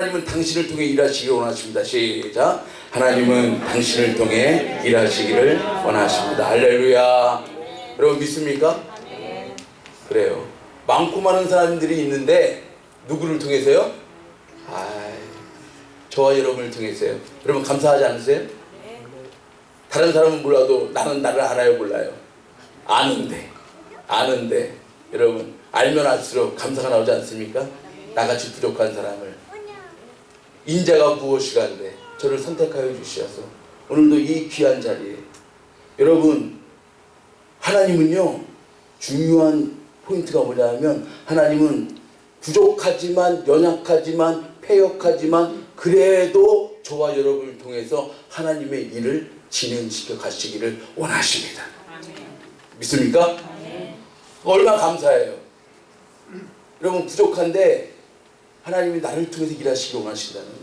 하나님은 당신을 통해 일하시기를 원하십니다. 시작. 하나님은 당신을 통해 일하시기를 원하십니다. 할렐루야. 여러분 믿습니까? 그래요. 많고 많은 사람들이 있는데 누구를 통해서요? 저와 여러분을 통해서요. 여러분 감사하지 않으세요? 다른 사람은 몰라도 나는 나를 알아요, 몰라요? 아는데 여러분 알면 알수록 감사가 나오지 않습니까? 나같이 부족한 사람을 인자가 무엇이간데 저를 선택하여 주시어서 오늘도 이 귀한 자리에 여러분, 하나님은요 중요한 포인트가 뭐냐면 하나님은 부족하지만 연약하지만 패역하지만 그래도 저와 여러분을 통해서 하나님의 일을 진행시켜 가시기를 원하십니다. 믿습니까? 얼마나 감사해요. 여러분 부족한데 하나님이 나를 통해서 일하시기를 원하신다는 거예요.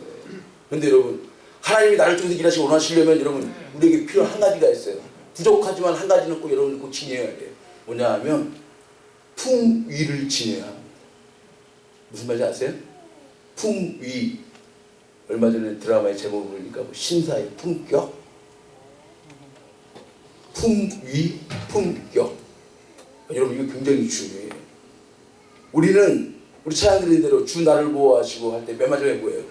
그런데 여러분 하나님이 나를 통해서 일하시기 원하시려면 여러분 우리에게 필요한 한 가지가 있어요. 부족하지만 한 가지는 꼭 여러분이 꼭 지녀야 돼요. 뭐냐 하면 품위를 지녀야 합니다. 무슨 말인지 아세요? 품위. 얼마 전에 드라마의 제목을 보니까 신사의 품격, 품위, 품격. 여러분 이거 굉장히 중요해요. 우리 찬양 드린 대로 주 나를 보호하시고 할 때 맨 마지막에 뭐예요?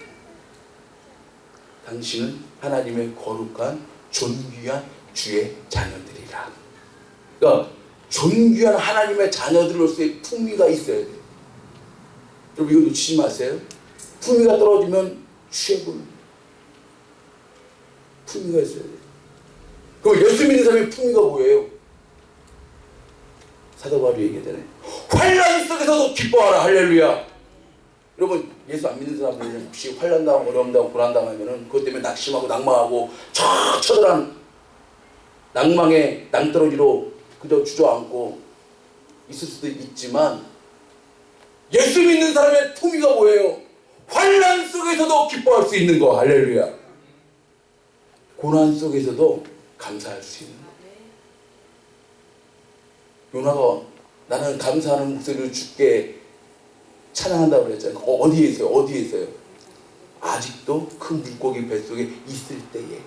당신은 하나님의 거룩한 존귀한 주의 자녀들이라. 그러니까 존귀한 하나님의 자녀들로서의 품위가 있어야 돼요. 여러분 이거 놓치지 마세요. 품위가 떨어지면 취해버립니다. 품위가 있어야 돼요. 그럼 예수 믿는 사람의 품위가 뭐예요? 사도 바울이 얘기하잖아요. 환난 속에서도 기뻐하라. 할렐루야. 여러분 예수 안 믿는 사람들은 혹시 환난당하고 어려움당하고 고난당하면 그것 때문에 낙심하고 낭망하고 처절한 낭망의 낭떠러지로 그저 주저앉고 있을 수도 있지만 예수 믿는 사람의 품위가 뭐예요? 환난 속에서도 기뻐할 수 있는 거. 할렐루야. 고난 속에서도 감사할 수 있는 거. 요나가 나는 감사하는 목소리를 주께 찬양한다고 그랬잖아요. 어디에 있어요? 아직도 큰 물고기 뱃속에 있을 때에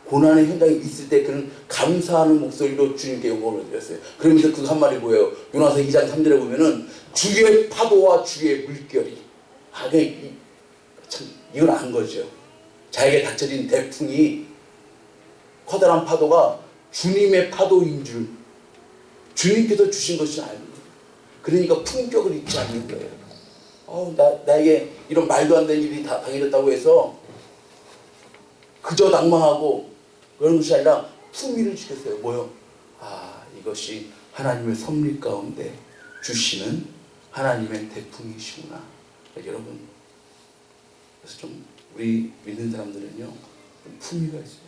고난의 현장에 있을 때 그는 감사하는 목소리로 주님께 영광을 드렸어요. 그러면서 그 한 말이 뭐예요? 요나서 2장 3절에 보면은 주의 파도와 주의 물결이 참 이건 안 거죠. 자에게 닥쳐진 대풍이 커다란 파도가 주님의 파도인 줄 주님께서 주신 것이 아닙니다. 그러니까 품격을 잊지 않는 거예요. 나에게 이런 말도 안 되는 일이 다 당해졌다고 해서 그저 낭망하고 그런 것이 아니라 품위를 지켰어요. 뭐요? 이것이 하나님의 섭리 가운데 주시는 하나님의 대풍이시구나. 여러분, 그래서 좀 우리 믿는 사람들은요 좀 품위가 있어요.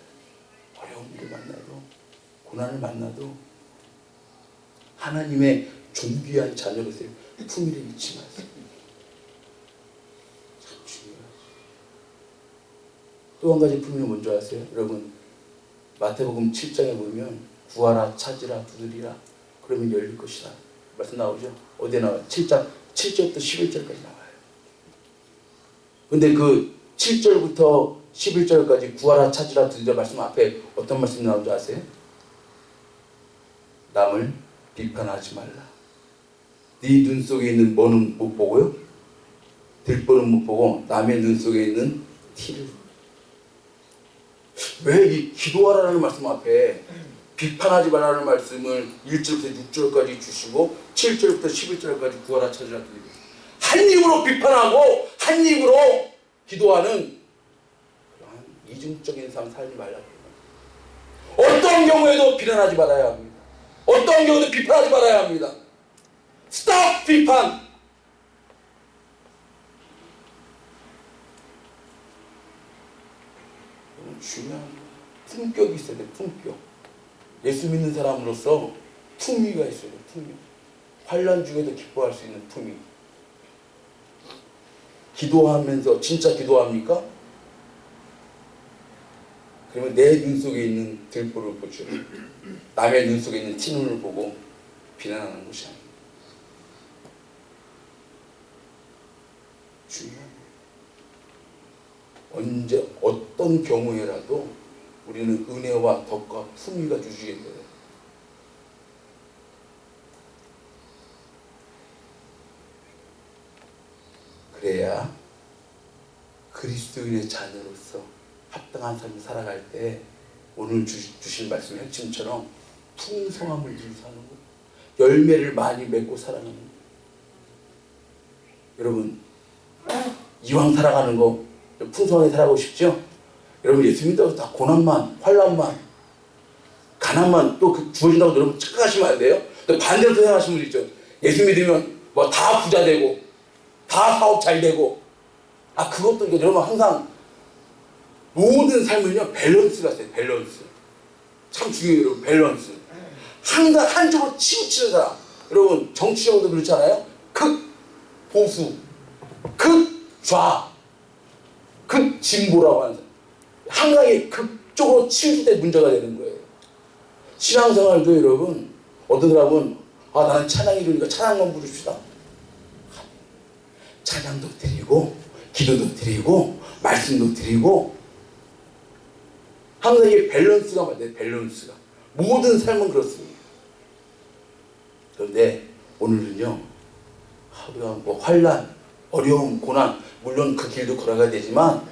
어려운 일을 만나도 고난을 만나도 하나님의 존귀한 자녀로서의 품위를 잊지 마세요. 참 중요해요. 또 한 가지 품위는 뭔지 아세요? 여러분 마태복음 7장에 보면 구하라 찾으라 두드리라 그러면 열릴 것이다 말씀 나오죠? 어디에 나와요? 7장 7절부터 11절까지 나와요. 근데 그 7절부터 11절까지 구하라 찾으라 두드리라 말씀 앞에 어떤 말씀이 나오는지 아세요? 남을 비판하지 말라. 네 눈 속에 있는 뭐는 못 보고요? 들보는 못 보고 남의 눈 속에 있는 티를. 왜 이 기도하라는 말씀 앞에 비판하지 말라는 말씀을 1절부터 6절까지 주시고 7절부터 11절까지 구하라 찾으라 드리고 한 입으로 비판하고 한 입으로 기도하는 그러한 이중적인 삶 살지 말라고. 어떤 경우에도 비난하지 말아야 합니다. 어떤 경우도 비판하지 말아야 합니다. 스톱 비판. 중요한 품격이 있어야 돼. 품격. 예수 믿는 사람으로서 품위가 있어야 돼. 품위. 환난 중에도 기뻐할 수 있는 품위. 기도하면서 진짜 기도합니까? 그러면 내 눈 속에 있는 들보를 보죠. 남의 눈 속에 있는 티눈을 보고 비난하는 것이 아닙니다. 중요합니다. 언제 어떤 경우에라도 우리는 은혜와 덕과 풍요가 주시게 돼요. 그래야 그리스도인의 자녀로서 합당한 삶을 살아갈 때 오늘 주신 말씀의 핵심처럼 풍성함을 누리고 사는 거, 열매를 많이 맺고 살아가는 거. 여러분 이왕 살아가는 거 풍성하게 살아가고 싶죠? 여러분 예수 믿어서 다 고난만, 환난만, 가난만 또 주어진다고 여러분 착각하시면 안 돼요. 또 반대로 생각하시는 분 있죠. 예수 믿으면 뭐 다 부자 되고 다 사업 잘 되고, 그것도 여러분 항상 모든 삶은요 밸런스가 있어요. 밸런스 참 중요해요. 여러분 밸런스. 항상 한쪽으로 치우치는 사람, 여러분 정치적으로도 그렇잖아요. 극보수, 극좌, 극진보라고 하는 사람, 항상 극쪽으로 치우칠 때 문제가 되는 거예요. 신앙생활도 여러분 어떤 사람은 나는 찬양이 이러니까 찬양만 부릅시다. 찬양도 드리고 기도도 드리고 말씀도 드리고, 항상 이게 밸런스가 맞아요. 밸런스가 모든 삶은 그렇습니다. 그런데 오늘은요 우리가 뭐 환난, 어려움, 고난, 물론 그 길도 걸어가야 되지만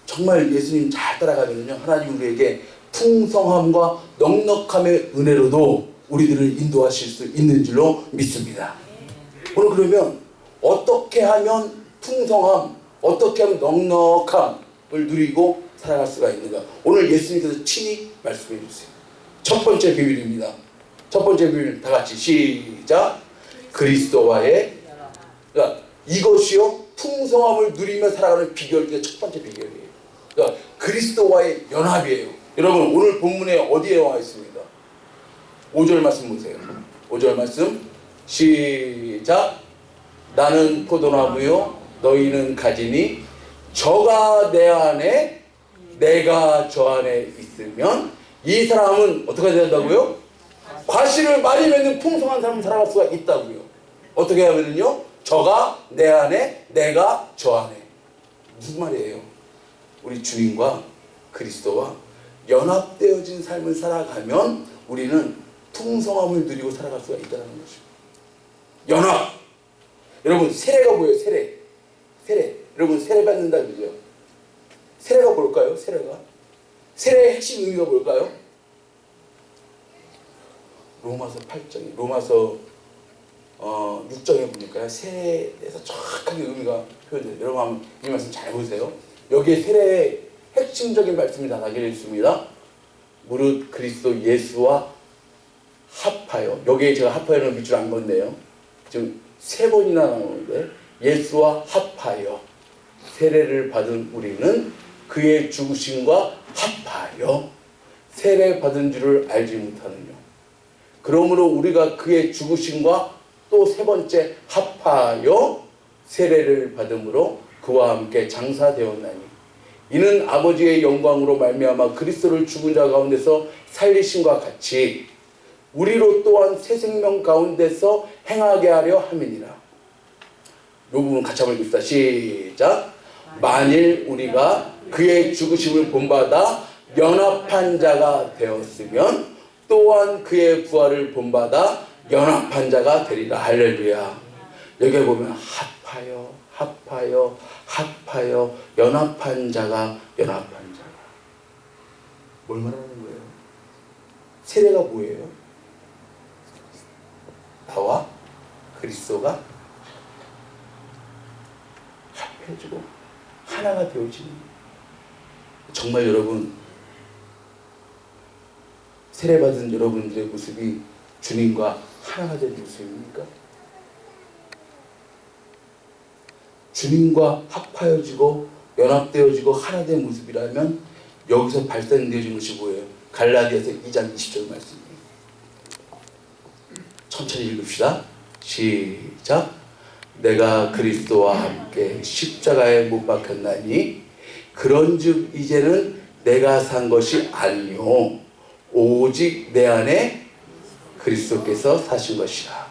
정말 예수님 잘 따라가면요 하나님 우리에게 풍성함과 넉넉함의 은혜로도 우리들을 인도하실 수 있는 줄로 믿습니다. 오늘 그러면 어떻게 하면 풍성함, 어떻게 하면 넉넉함을 누리고 살아갈 수가 있는가? 오늘 예수님께서 친히 말씀해 주세요. 첫 번째 비밀입니다. 첫 번째 비밀 다 같이 시작. 그리스도와의, 그러니까 이것이요 풍성함을 누리며 살아가는 비결이 첫 번째 비결이에요. 그러니까 그리스도와의 연합이에요. 여러분 오늘 본문에 어디에 와 있습니다? 5절 말씀 보세요. 5절 말씀 시작. 나는 포도나무요 너희는 가지니 저가 내 안에 내가 저 안에 있으면 이 사람은 어떻게 된다고요? 과실을 많이 맺는 풍성한 삶을 살아갈 수가 있다고요. 어떻게 하면요? 저가 내 안에 내가 저 안에. 무슨 말이에요? 우리 주님과 그리스도와 연합되어진 삶을 살아가면 우리는 풍성함을 누리고 살아갈 수가 있다는 것입니다. 연합. 여러분 세례가 뭐예요? 세례. 여러분 세례 받는다 그러죠? 세례가 뭘까요? 세례의 핵심 의미가 뭘까요? 로마서 8장에 로마서 6장에 보니까요 세례에서 정확하게 의미가 표현돼요. 여러분 한번 이 말씀 잘 보세요. 여기에 세례의 핵심적인 말씀이 다 담겨 있습니다. 무릇 그리스도 예수와 합하여, 여기에 제가 합하여는 밑줄 안 걷네요. 지금 3번이나 나오는데 예수와 합하여 세례를 받은 우리는 그의 죽으심과 합하여 세례 받은 줄을 알지 못하느냐. 그러므로 우리가 그의 죽으심과 또 3번째 합하여 세례를 받음으로 그와 함께 장사되었나니 이는 아버지의 영광으로 말미암아 그리스도를 죽은 자 가운데서 살리심과 같이 우리로 또한 새 생명 가운데서 행하게 하려 함이니라. 이 부분 같이 한번 읽읍시다. 시작. 만일 우리가 그의 죽으심을 본받아 연합한 자가 되었으면 또한 그의 부활을 본받아 연합한 자가 되리라. 할렐루야. 여기 보면 합하여 연합한 자가. 뭘 말하는 거예요? 세례가 뭐예요? 나와 그리스도가 합해지고 하나가 되어지는. 정말 여러분 세례받은 여러분들의 모습이 주님과 하나가 된 모습입니까? 주님과 합하여지고 연합되어지고 하나 된 모습이라면 여기서 발산되어진 것이 뭐예요? 갈라디아서 2장 20절 말씀이에요. 천천히 읽읍시다. 시작. 내가 그리스도와 함께 십자가에 못 박혔나니 그런즉 이제는 내가 산 것이 아니요 오직 내 안에 그리스도께서 사신 것이라.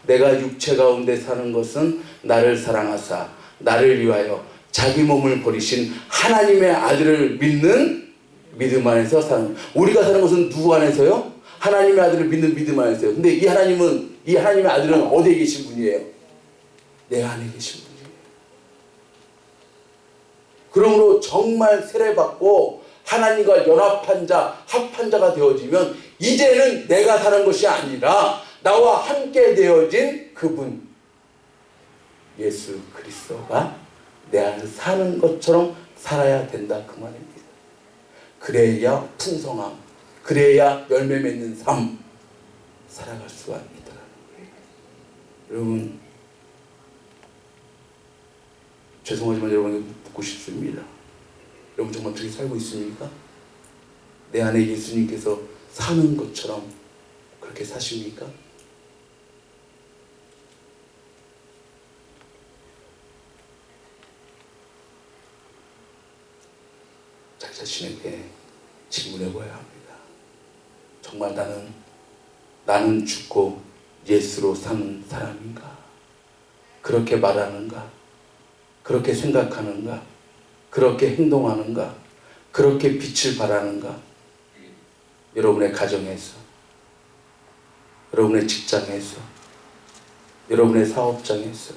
내가 육체 가운데 사는 것은 나를 사랑하사 나를 위하여 자기 몸을 버리신 하나님의 아들을 믿는 믿음 안에서 사는, 우리가 사는 것은 누구 안에서요? 하나님의 아들을 믿는 믿음 안에서요. 근데 이 하나님의 아들은 어디에 계신 분이에요? 내 안에 계신 분이에요. 그러므로 정말 세례받고 하나님과 연합한 자, 합한 자가 되어지면 이제는 내가 사는 것이 아니라 나와 함께 되어진 그분 예수 그리스도가 내 안에 사는 것처럼 살아야 된다, 그 말입니다. 그래야 풍성함, 그래야 열매 맺는 삶 살아갈 수가 있다는 거예요. 여러분, 죄송하지만 여러분에게 묻고 싶습니다. 여러분 정말 그렇게 살고 있습니까? 내 안에 예수님께서 사는 것처럼 그렇게 사십니까? 자기 자신에게 질문해 봐야 합니다. 정말 나는 죽고 예수로 사는 사람인가? 그렇게 말하는가? 그렇게 생각하는가? 그렇게 행동하는가? 그렇게 빛을 발하는가? 여러분의 가정에서, 여러분의 직장에서, 여러분의 사업장에서,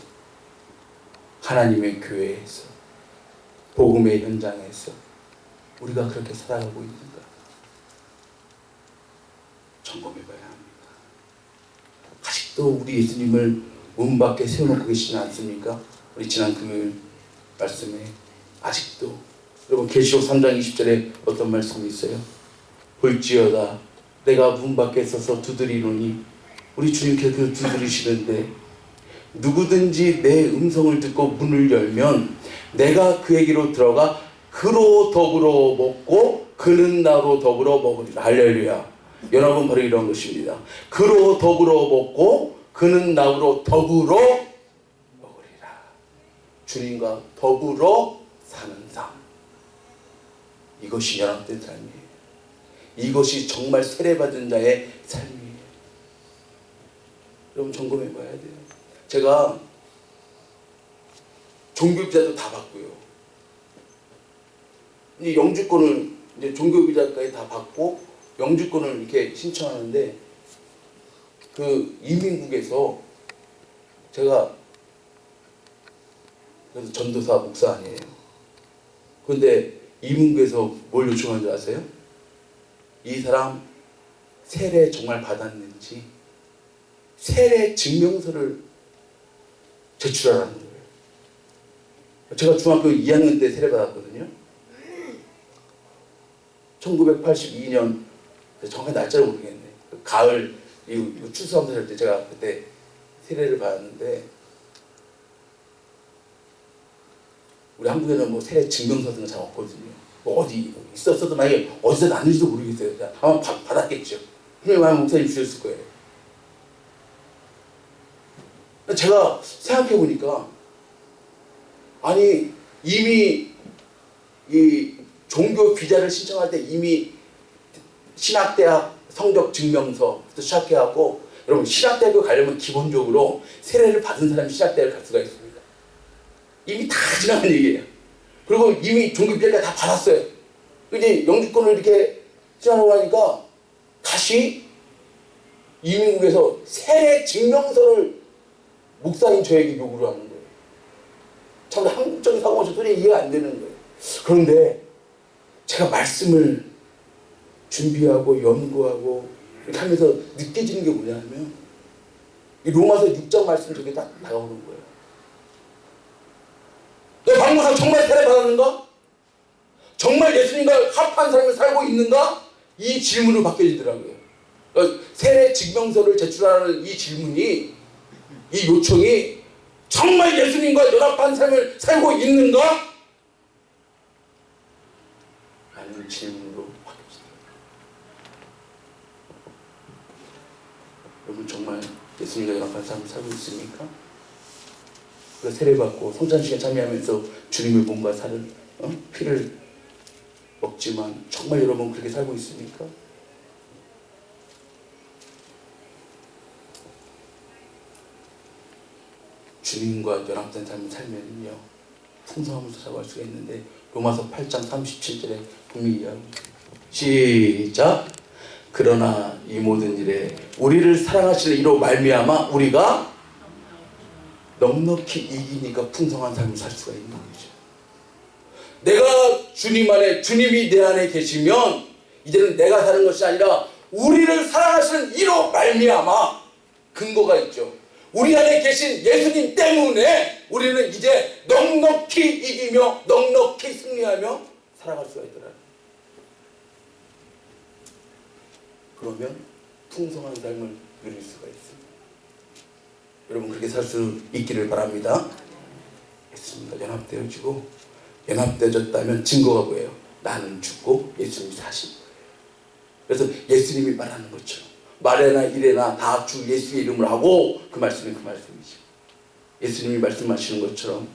하나님의 교회에서, 복음의 현장에서 우리가 그렇게 살아가고 있는가? 점검해 봐야 합니다. 아직도 우리 예수님을 문 밖에 세워놓고 계시지 않습니까? 우리 지난 금요일 말씀에 아직도, 여러분 계시록 3장 20절에 어떤 말씀이 있어요? 볼지어다 내가 문 밖에 서서 두드리노니, 우리 주님께서 두드리시는데 누구든지 내 음성을 듣고 문을 열면 내가 그에게로 들어가 그로 더불어 먹고 그는 나로 더불어 먹으리라. 할렐루야. 여러분, 바로 이런 것입니다. 그로 더불어 먹고 그는 나로 더불어 먹으리라. 주님과 더불어 사는 삶, 이것이 연합된 삶이에요. 이것이 정말 세례받은 자의 삶이에요. 여러분 점검해 봐야 돼요. 제가 종교비자도 다 받고요, 이제 영주권을, 이제 종교비자까지 다 받고 영주권을 이렇게 신청하는데, 그 이민국에서 제가 그래서 전도사 목사 아니에요. 그런데 이민국에서 뭘 요청한 줄 아세요? 이 사람 세례 정말 받았는지 세례 증명서를 제출하라는 거예요. 제가 중학교 2학년 때 세례 받았거든요. 1982년, 정확한 날짜를 모르겠네. 그 가을 이거 추수감사 할 때 제가 그때 세례를 받았는데, 우리 한국에는 뭐 세례 증명서 같은 거 잘 없거든요. 뭐 어디 있었어도 만약에 어디서 났는지도 모르겠어요. 아마 받았겠죠. 하나님 아마 목사님 주셨을 거예요. 제가 생각해 보니까, 아니 이미 이 종교 비자를 신청할 때 이미 신학대학 성적 증명서부터 시작해갖고, 여러분 신학대학교 가려면 기본적으로 세례를 받은 사람이 신학대학을 갈 수가 있습니다. 이미 다 지나간 얘기예요. 그리고 이미 종교 비자까지 다 받았어요. 이제 영주권을 이렇게 신청하고 하니까 다시 이민국에서 세례 증명서를 목사인 저에게 요구를 하는 거예요. 참 한국적인 사고가 도저히 이해가 안 되는 거예요. 그런데 제가 말씀을 준비하고 연구하고 이렇게 하면서 느껴지는 게 뭐냐면, 이 로마서 6장 말씀 저게 딱 나오는 거예요. 내 방구상 정말 세례 받았는가? 정말 예수님과 합한 삶을 살고 있는가? 이 질문을 받게 되더라고요. 그러니까 세례 증명서를 제출하는 이 질문이, 이 요청이 정말 예수님과 연합한 삶을 살고 있는가? 라는 질문으로 바뀌었어요. 여러분 정말 예수님과 연합한 삶을 살고 있습니까? 세례받고 성찬식에 참여하면서 주님의 몸과 살을 피를 먹지만 정말 여러분 그렇게 살고 있습니까? 주님과 연합된 삶을 살면요, 풍성함을 살아갈 수가 있는데 로마서 8장 37절에 분명히 이야기합니다. 시작. 그러나 이 모든 일에 우리를 사랑하시는 이로 말미암아 우리가 넉넉히 이기니까 풍성한 삶을 살 수가 있는 거죠. 내가 주님 안에, 주님이 내 안에 계시면 이제는 내가 사는 것이 아니라 우리를 사랑하시는 이로 말미암아 근거가 있죠. 우리 안에 계신 예수님 때문에 우리는 이제 넉넉히 이기며 넉넉히 승리하며 살아갈 수가 있더라. 그러면 풍성한 삶을 누릴 수가 있습니다. 여러분 그렇게 살 수 있기를 바랍니다. 예수님과 연합되어지고 연합되어졌다면 증거가 뭐예요? 나는 죽고 예수님이 사신 거예요. 그래서 예수님이 말하는 것처럼 말에나 이래나 다 주 예수의 이름을 하고 그 말씀이 그 말씀이죠. 예수님이 말씀하시는 것처럼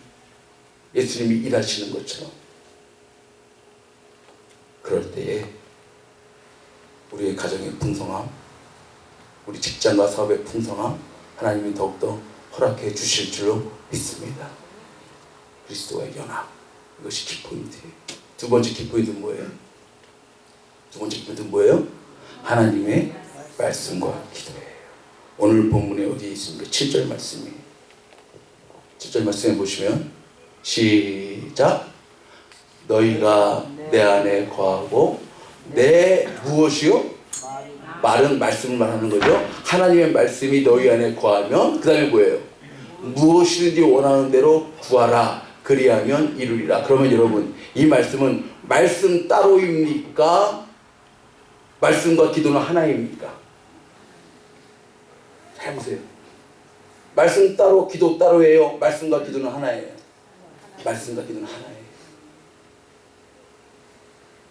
예수님이 일하시는 것처럼 그럴 때에 우리의 가정의 풍성함, 우리 직장과 사업의 풍성함 하나님이 더욱더 허락해 주실 줄로 믿습니다. 그리스도와의 연합, 이것이 키포인트예요. 두 번째 키포인트는 뭐예요? 두 번째 키포인트는 뭐예요? 하나님의 말씀과 기도예요. 오늘 본문에 어디에 있습니까? 7절 말씀이에요. 7절 말씀에 보시면 시작. 너희가 내 안에 거하고 내 무엇이요? 말은 말씀을 말하는 거죠. 하나님의 말씀이 너희 안에 거하면 그 다음에 뭐예요? 무엇이든지 원하는 대로 구하라. 그리하면 이루리라. 그러면 여러분 이 말씀은 말씀 따로입니까? 말씀과 기도는 하나입니까? 잘 보세요. 말씀 따로 기도 따로예요? 말씀과 기도는 하나예요? 말씀과 기도는 하나예요.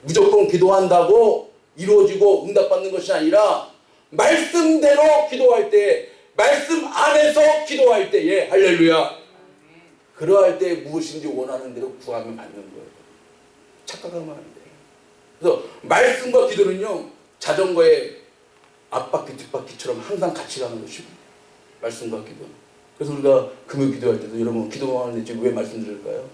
무조건 기도한다고 이루어지고 응답받는 것이 아니라 말씀대로 기도할 때, 말씀 안에서 기도할 때에 할렐루야, 그러할 때 무엇인지 원하는 대로 구하면 받는 거예요. 착각하면 안 돼요. 그래서 말씀과 기도는요 자전거의 앞바퀴 뒷바퀴처럼 항상 같이 가는 것입니다. 말씀과 기도는. 그래서 우리가 금요 기도할 때도 여러분 기도하는데 지금 왜 말씀드릴까요?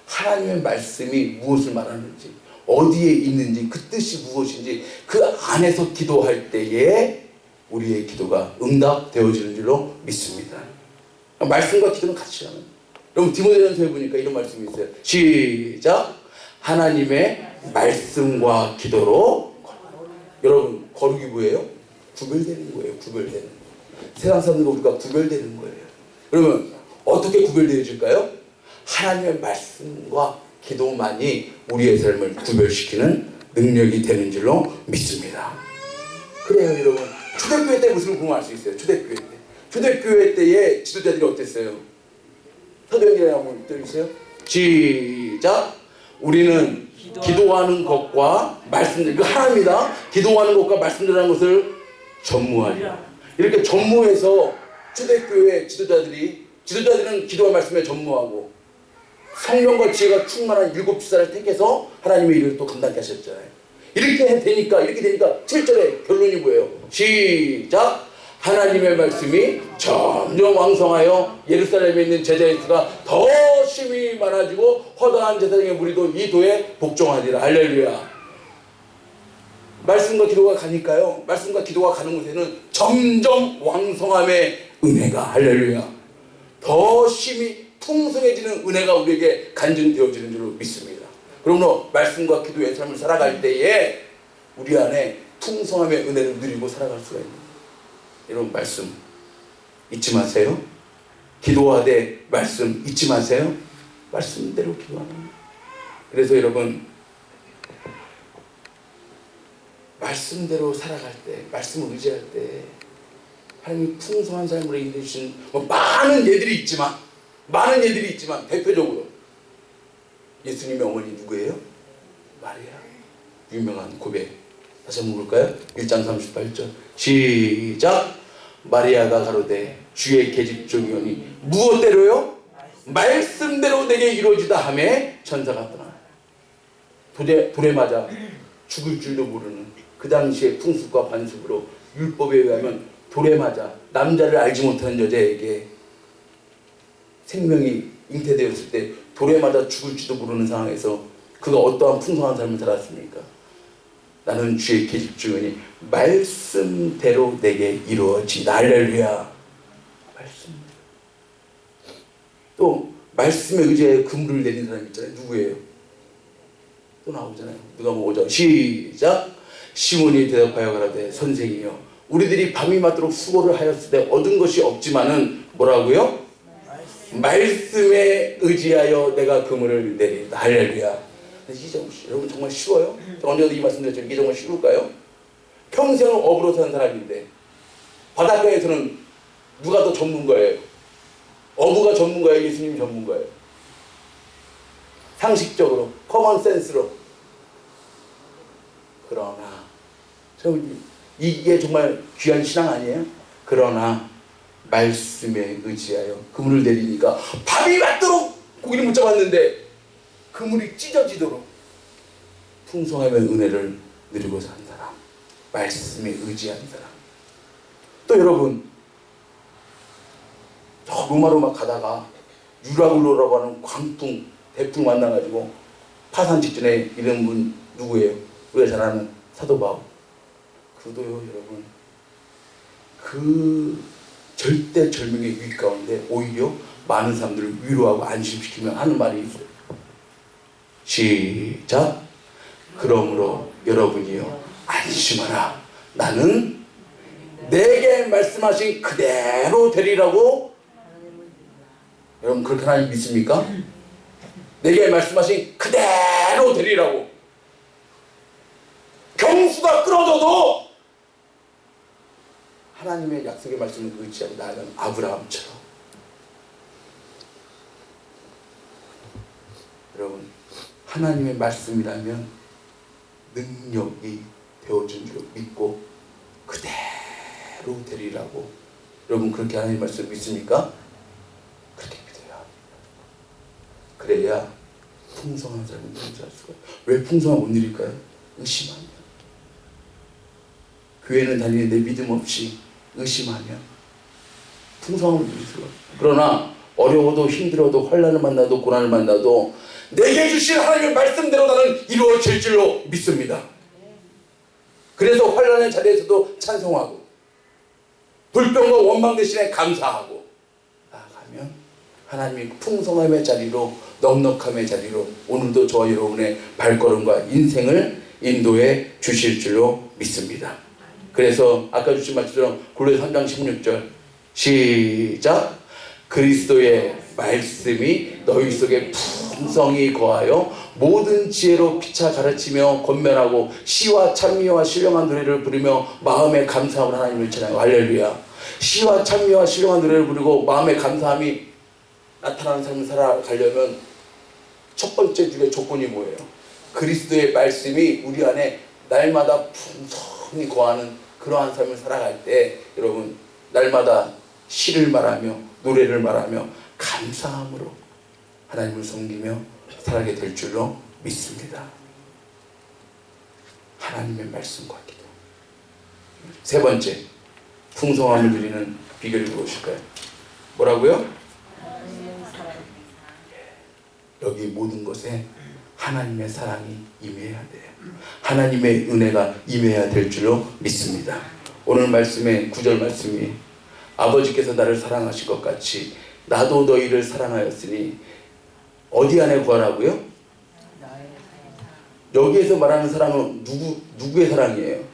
하나님의 말씀이 무엇을 말하는지, 어디에 있는지, 그 뜻이 무엇인지 그 안에서 기도할 때에 우리의 기도가 응답되어지는 줄로 믿습니다. 말씀과 기도는 같이 하는. 여러분 디모데전서에 보니까 이런 말씀이 있어요. 시작. 하나님의 말씀과 기도로 여러분 거룩이 뭐예요? 구별되는 거예요. 구별되는. 세상 사람들과 우리가 구별되는 거예요. 그러면 어떻게 구별되어질까요? 하나님의 말씀과 기도만이 우리의 삶을 구별시키는 능력이 되는 줄로 믿습니다. 그래요 여러분. 초대교회 때 무슨 공부할 수 있어요? 초대교회 때. 초대교회 때의 지도자들이 어땠어요? 사도행전에 한번 들으세요. 시작. 우리는 기도하는 것과 말씀드리는 거 하나입니다. 기도하는 것과 말씀드리는 것을 전무하리라. 이렇게 전무해서 초대교회 지도자들은 기도와 말씀에 전무하고 성령과 지혜가 충만한 7지사를 택해서 하나님의 일을 또 감당케 하셨잖아요. 이렇게 되니까 7절에 결론이 뭐예요? 시작. 하나님의 말씀이 점점 왕성하여 예루살렘에 있는 제자의 수가 더 심히 많아지고 허다한 제사장의 무리도 이 도에 복종하리라. 할렐루야. 말씀과 기도가 가니까요, 말씀과 기도가 가는 곳에는 점점 왕성함의 은혜가, 할렐루야, 더 심히 풍성해지는 은혜가 우리에게 간증되어지는 줄로 믿습니다. 그러므로 말씀과 기도의 삶을 살아갈 때에 우리 안에 풍성함의 은혜를 누리고 살아갈 수가 있는 거예요. 여러분 말씀 잊지 마세요. 기도하되 말씀 잊지 마세요. 말씀대로 기도하는 거예요. 그래서 여러분 말씀대로 살아갈 때, 말씀을 의지할 때 하나님이 풍성한 삶으로 인도해 주신 많은 예들이 있지만 대표적으로 예수님의 어머니 누구예요? 마리아. 유명한 고백 다시 한번 볼까요? 1장 38절 시작. 마리아가 가로되 주의 계집종이오니 무엇대로요? 말씀대로 내게 이루어지다 하매 천사가 떠나 돌에 맞아 죽을 줄도 모르는 그 당시의 풍습과 관습으로 율법에 의하면 돌에 맞아 남자를 알지 못하는 여자에게 생명이 잉태되었을 때 돌에 맞아 죽을지도 모르는 상황에서 그가 어떠한 풍성한 삶을 살았습니까? 나는 주의 계집 중이니 말씀대로 내게 이루어지다. 할렐루야. 말씀. 또 말씀에 의지하여 그물을 내린 사람 있잖아요. 누구예요? 또 나오잖아요. 누가복음 5장 시작. 시몬이 대답하여 가라되 선생이여 우리들이 밤이 맞도록 수고를 하였을 때 얻은 것이 없지만은 뭐라고요? 말씀에 의지하여 내가 그물을 내린다. 할렐루야. 여러분 정말 쉬워요? 언제도 이 말씀드렸죠. 이게 정말 쉬울까요? 평생을 업으로 사는 사람인데 바닷가에서는 누가 더 전문가예요? 어부가 전문가예요? 예수님이 전문가예요? 상식적으로 커먼 센스로. 그러나 이게 정말 귀한 신앙 아니에요? 그러나 말씀에 의지하여 그물을 내리니까 밤이 맞도록 고기를 못 잡았는데 그물이 찢어지도록 풍성함의 은혜를 누리고 산 사람, 말씀에 의지한 사람. 또 여러분 저 로마로 막 가다가 유라굴로라고 하는 광풍 대풍 만나가지고 파산 직전에 이런 분 누구예요? 우리가 잘 아는 사도 바울. 그도요 여러분 그 절대절명의 위기 가운데 오히려 많은 사람들을 위로하고 안심시키며 하는 말이 있어요. 시작. 그러므로 여러분이요 안심하라. 나는 내게 말씀하신 그대로 되리라고. 여러분 그렇게 하나님 믿습니까? 내게 말씀하신 그대로 되리라고. 경수가 끊어져도 하나님의 약속의 말씀을 의지하고 나아가는 아브라함처럼. 여러분 하나님의 말씀이라면 능력이 되어준 줄 믿고 그대로 되리라고. 여러분 그렇게 하나님 말씀 믿습니까? 그렇게 믿어요. 그래야 풍성한 삶을 존재할 수가. 왜 풍성한 못 누릴까요? 의심하면. 교회는 다니는데 믿음 없이 의심하면 풍성함을 누릴 수가. 그러나 어려워도 힘들어도 환난을 만나도 고난을 만나도 내게 주신 하나님의 말씀대로 나는 이루어질 줄로 믿습니다. 그래서 환난의 자리에서도 찬송하고 불평과 원망 대신에 감사하고 나아가면 하나님이 풍성함의 자리로 넉넉함의 자리로 오늘도 저와 여러분의 발걸음과 인생을 인도해 주실 줄로 믿습니다. 그래서 아까 주신 말씀처럼 골로새 3장 16절 시작. 그리스도의 말씀이 너희 속에 풍성히 거하여 모든 지혜로 피차 가르치며 권면하고 시와 찬미와 신령한 노래를 부르며 마음의 감사함으로 하나님을 찬양하고. 할렐루야. 시와 찬미와 신령한 노래를 부르고 마음의 감사함이 나타나는 삶을 살아가려면 첫 번째 줄의 조건이 뭐예요? 그리스도의 말씀이 우리 안에 날마다 풍성히 거하는 그러한 삶을 살아갈 때 여러분 날마다 시를 말하며 노래를 말하며 감사함으로 하나님을 섬기며 살아가게 될 줄로 믿습니다. 하나님의 말씀과 기도. 세 번째, 풍성함을 누리는 비결이 무엇일까요? 뭐라고요? 여기 모든 것에 하나님의 사랑이 임해야 돼요. 하나님의 은혜가 임해야 될 줄로 믿습니다. 오늘 말씀의 9절 말씀이 아버지께서 나를 사랑하신 것 같이 나도 너희를 사랑하였으니 어디 안에 구하라고요? 여기에서 말하는 사랑은 누구의 사랑이에요?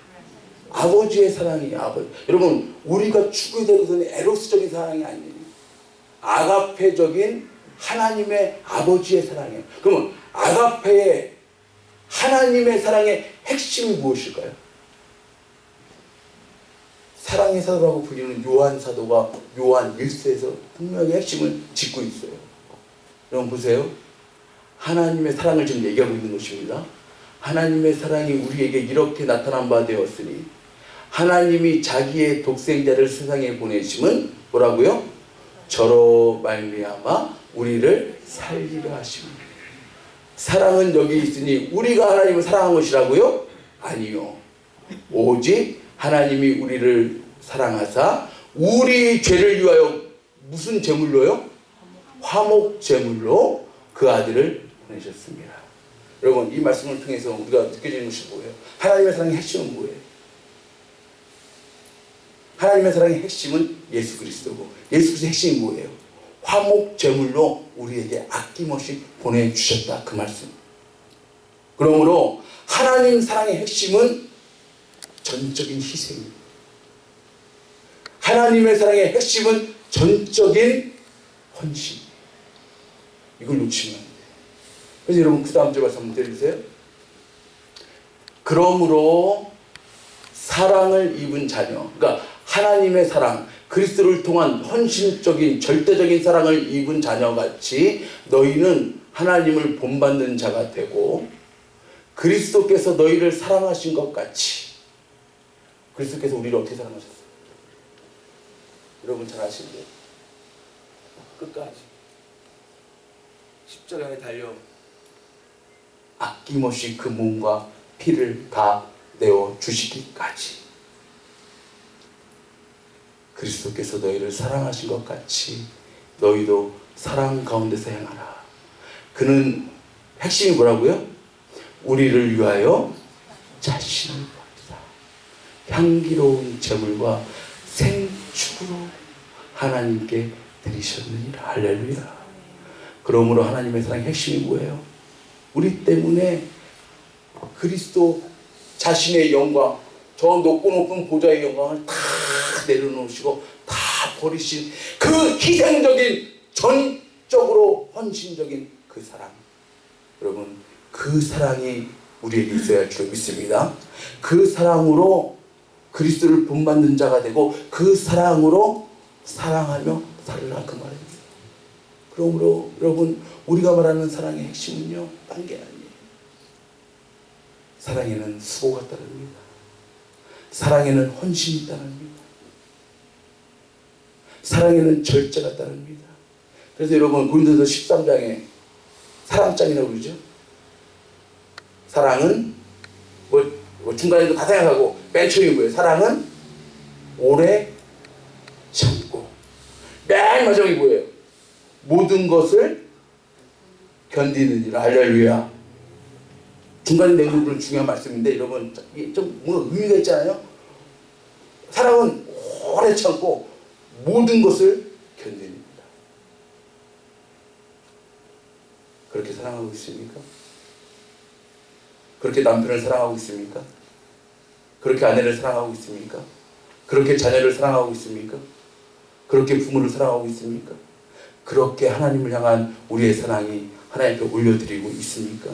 아버지의 사랑이에요. 아버지. 여러분 우리가 추구해야 되는 것은 에로스적인 사랑이 아니에요. 아가페적인 하나님의 아버지의 사랑이에요. 그러면 아가페의 하나님의 사랑의 핵심이 무엇일까요? 사랑의 사도라고 불리는 요한 사도가 요한 1서에서 분명히 핵심을 짚고 있어요. 여러분 보세요. 하나님의 사랑을 지금 얘기하고 있는 것입니다. 하나님의 사랑이 우리에게 이렇게 나타난 바 되었으니 하나님이 자기의 독생자를 세상에 보내심은 뭐라고요? 저로 말미암아 우리를 살리려 하십니다. 사랑은 여기 있으니 우리가 하나님을 사랑한 것이라고요? 아니요. 오직 하나님이 우리를 사랑하사 우리 죄를 위하여 무슨 제물로요? 화목 제물로 그 아들을 보내셨습니다. 여러분, 이 말씀을 통해서 우리가 느껴지는 것이 뭐예요? 하나님의 사랑의 핵심은 뭐예요? 하나님의 사랑의 핵심은 예수 그리스도고, 예수 그리스도의 핵심이 뭐예요? 화목 제물로 우리에게 아낌없이 보내주셨다, 그 말씀. 그러므로 하나님 사랑의 핵심은 전적인 희생입니다. 하나님의 사랑의 핵심은 전적인 헌신. 이걸 놓치면 안 돼요. 그래서 여러분, 그 다음 절 말씀 한번 들려주세요. 그러므로 사랑을 입은 자녀, 그러니까 하나님의 사랑, 그리스도를 통한 헌신적인 절대적인 사랑을 입은 자녀같이 너희는 하나님을 본받는 자가 되고, 그리스도께서 너희를 사랑하신 것 같이. 그리스도께서 우리를 어떻게 사랑하셨어요? 여러분 잘 아시는데, 끝까지 십자가에 달려 아낌없이 그 몸과 피를 다 내어 주시기까지. 그리스도께서 너희를 사랑하신 것 같이 너희도 사랑 가운데서 행하라. 그는 핵심이 뭐라고요? 우리를 위하여 자신을 버리사 향기로운 제물과 생축으로 하나님께 드리셨느니라. 할렐루야. 그러므로 하나님의 사랑의 핵심이 뭐예요? 우리 때문에 그리스도 자신의 영광, 저 높고 높은 보좌의 영광을 다 내려놓으시고 다 버리신 그 희생적인, 전적으로 헌신적인 그 사랑. 여러분, 그 사랑이 우리에게 있어야 할 줄 믿습니다. 그 사랑으로 그리스도를 본받는 자가 되고, 그 사랑으로 사랑하며 살라, 그 말입니다. 그러므로 여러분, 우리가 말하는 사랑의 핵심은요, 딴 게 아니에요. 사랑에는 수고가 따릅니다. 사랑에는 헌신이 따릅니다. 사랑에는 절제가 따릅니다. 그래서 여러분, 고린도서 13장에 사랑장이라고 그러죠. 사랑은 뭐 중간에도 다 생각하고 맨 처음이 뭐예요? 사랑은 오래 참고, 맨 마지막이 뭐예요? 모든 것을 견디느니라. 할렐루야. 중간에 내는 그런 중요한 말씀인데, 여러분, 이게 좀 뭔가 의미가 있잖아요. 사랑은 오래 참고 모든 것을 견딥니다. 그렇게 사랑하고 있습니까? 그렇게 남편을 사랑하고 있습니까? 그렇게 아내를 사랑하고 있습니까? 그렇게 자녀를 사랑하고 있습니까? 그렇게 부모를 사랑하고 있습니까? 그렇게 하나님을 향한 우리의 사랑이 하나님께 올려드리고 있습니까?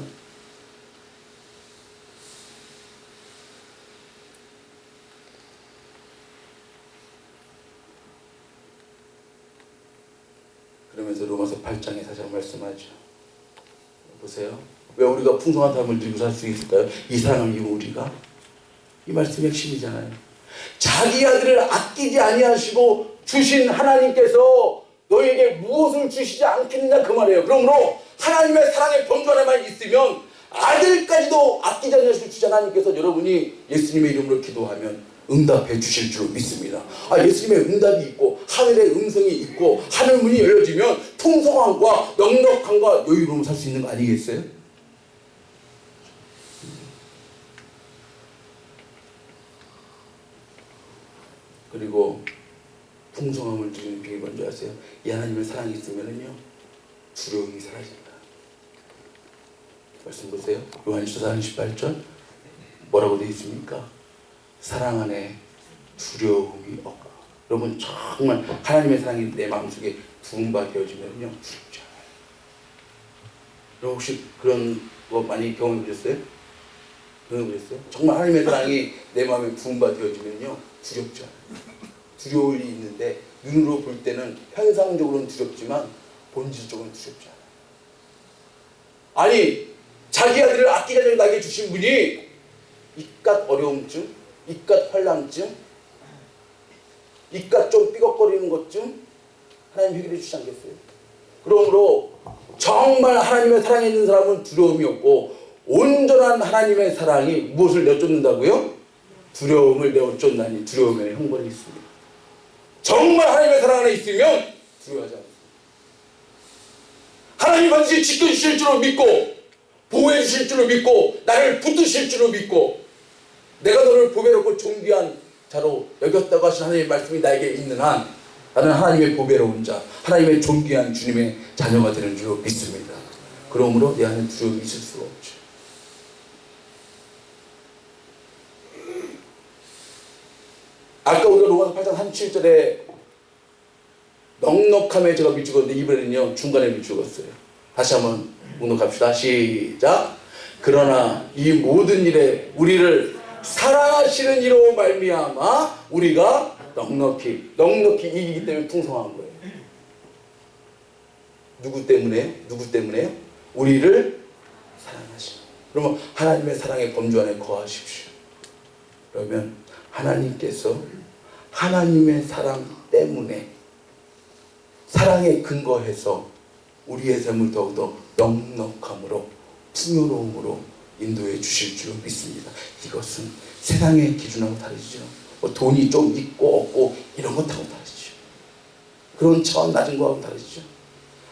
그러면서 로마서 8장에 다시 한번 말씀하죠. 보세요. 왜 우리가 풍성한 삶을 누리고 살 수 있을까요? 이 사랑을 입은 우리가. 이 말씀이 핵심이잖아요. 자기 아들을 아끼지 아니하시고 주신 하나님께서 너에게 무엇을 주시지 않겠느냐, 그 말이에요. 그러므로 하나님의 사랑의 범주 하나만 있으면 아들까지도 아끼지 아니하시고 주신 하나님께서 여러분이 예수님의 이름으로 기도하면 응답해 주실 줄 믿습니다. 예수님의 응답이 있고 하늘의 음성이 있고 하늘 문이 열려지면 풍성함과 넉넉함과 여유로움 살 수 있는 거 아니겠어요? 그리고 풍성함을 주는 비밀이 뭔지 아세요? 이 하나님의 사랑이 있으면은요, 두려움이 사라진다. 말씀 보세요. 요한일서 4장 18절 뭐라고 되어 있습니까? 사랑 안에 두려움이 없고. 여러분, 정말 하나님의 사랑이 내 마음속에 부은 바 되어지면요, 두렵지 않아요. 여러분, 혹시 그런 거 많이 경험해 보셨어요? 정말 하나님의 사랑이 내 마음에 부은 바 되어지면요, 두렵지 않아요. 두려울 일이 있는데 눈으로 볼 때는 현상적으로는 두렵지만 본질적으로는 두렵지 않아요. 아니, 자기 아들을 아끼지 않고 나에게 주신 분이 이깟 어려움쯤, 이깟 환난쯤, 이깟 좀 삐걱거리는 것쯤 하나님 해결해 주시지 않겠어요? 그러므로 정말 하나님의 사랑에 있는 사람은 두려움이 없고, 온전한 하나님의 사랑이 무엇을 내쫓는다고요? 두려움을 내쫓나니 두려움에 형벌이 있습니다. 정말 하나님의 사랑 안에 있으면 두려워하지 않습니다. 하나님 반드시 지켜주실 줄로 믿고 보호해 주실 줄로 믿고 나를 붙드실 줄로 믿고 내가 너를 보배롭고 존귀한 자로 여겼다고 하신 하나님의 말씀이 나에게 있는 한 나는 하나님의 보배로운 자, 하나님의 존귀한 주님의 자녀가 되는 줄로 믿습니다. 그러므로 내 안에 두려움이 있을 수가 없죠. 아까 우리가 로마서 8장 37절에 넉넉함에 제가 밑죽었는데 이번에는요 중간에 밑죽었어요. 다시 한번 묵묵합시다. 시작. 그러나 이 모든 일에 우리를 사랑하시는 이로 말미암아 우리가 넉넉히 이기기 때문에 풍성한 거예요. 누구 때문에요? 우리를 사랑하시는. 그러면 하나님의 사랑의 범주 안에 거하십시오. 그러면 하나님께서 하나님의 사랑 때문에 사랑에 근거해서 우리의 삶을 더욱더 넉넉함으로 풍요로움으로 인도해 주실 줄 믿습니다. 이것은 세상의 기준하고 다르죠. 뭐 돈이 좀 있고 없고 이런 것하고 다르죠. 그런 차원 낮은 거하고 다르죠.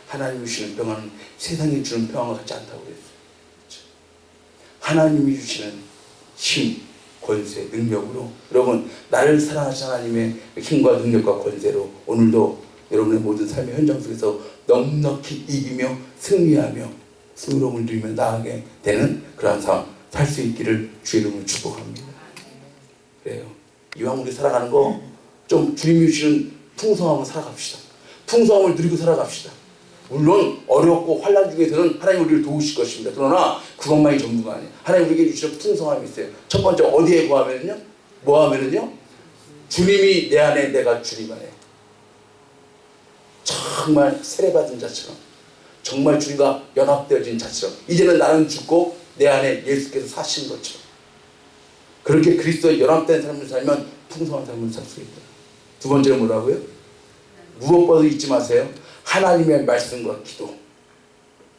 하나님이 주시는 평안은 세상이 주는 평안과 같지 않다고 그랬어요. 그렇죠? 하나님이 주시는 힘, 권세, 능력으로 여러분 나를 사랑하신 하나님의 힘과 능력과 권세로 오늘도 여러분의 모든 삶의 현장 속에서 넉넉히 이기며 승리하며 승로움을 누리며 나아가게 되는 그러한 삶 살 수 있기를 주의 이름으로 축복합니다. 그래요. 이왕 우리 살아가는 거 좀 주님이 주시는 풍성함을 살아갑시다. 풍성함을 누리고 살아갑시다. 물론 어렵고 환난 중에서는 하나님 우리를 도우실 것입니다. 그러나 그것만이 전부가 아니에요. 하나님 우리에게 주시는 풍성함이 있어요. 첫 번째 어디에 구하면요? 뭐 하면은요? 주님이 내 안에 내가 주님 안에 정말 세례받은 자처럼 정말 주님과 연합되어진 자처럼 이제는 나는 죽고 내 안에 예수께서 사신 것처럼 그렇게 그리스도에 연합된 삶을 살면 풍성한 삶을 살 수 있다. 두 번째는 뭐라고요? 무엇보다도 잊지 마세요. 하나님의 말씀과 기도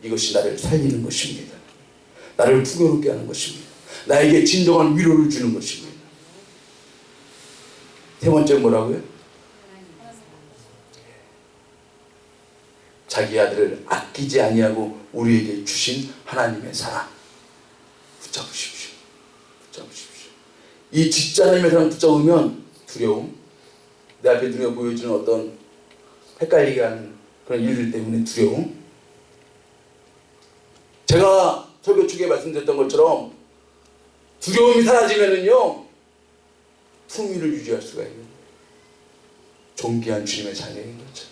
이것이 나를 살리는 것입니다. 나를 풍요롭게 하는 것입니다. 나에게 진정한 위로를 주는 것입니다. 세 번째는 뭐라고요? 자기 아들을 아끼지 아니하고 우리에게 주신 하나님의 사랑 붙잡으십시오. 붙잡으십시오. 이 진짜 하나님의 사랑 붙잡으면 두려움, 내 앞에 눈에 보여주는 어떤 헷갈리게 하는 그런 일들 때문에 두려움. 제가 설교 초기에 말씀드렸던 것처럼 두려움이 사라지면은요 품위를 유지할 수가 있는 거예요. 존귀한 주님의 자녀인 거죠.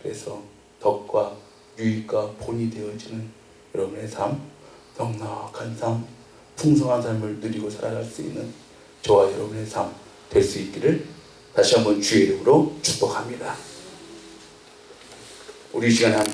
그래서 덕과 유익과 본이 되어지는 여러분의 삶, 넉넉한 삶, 풍성한 삶을 누리고 살아갈 수 있는 저와 여러분의 삶 될 수 있기를 다시 한번 주의 이름으로 축복합니다. 우리 이 시간에 함께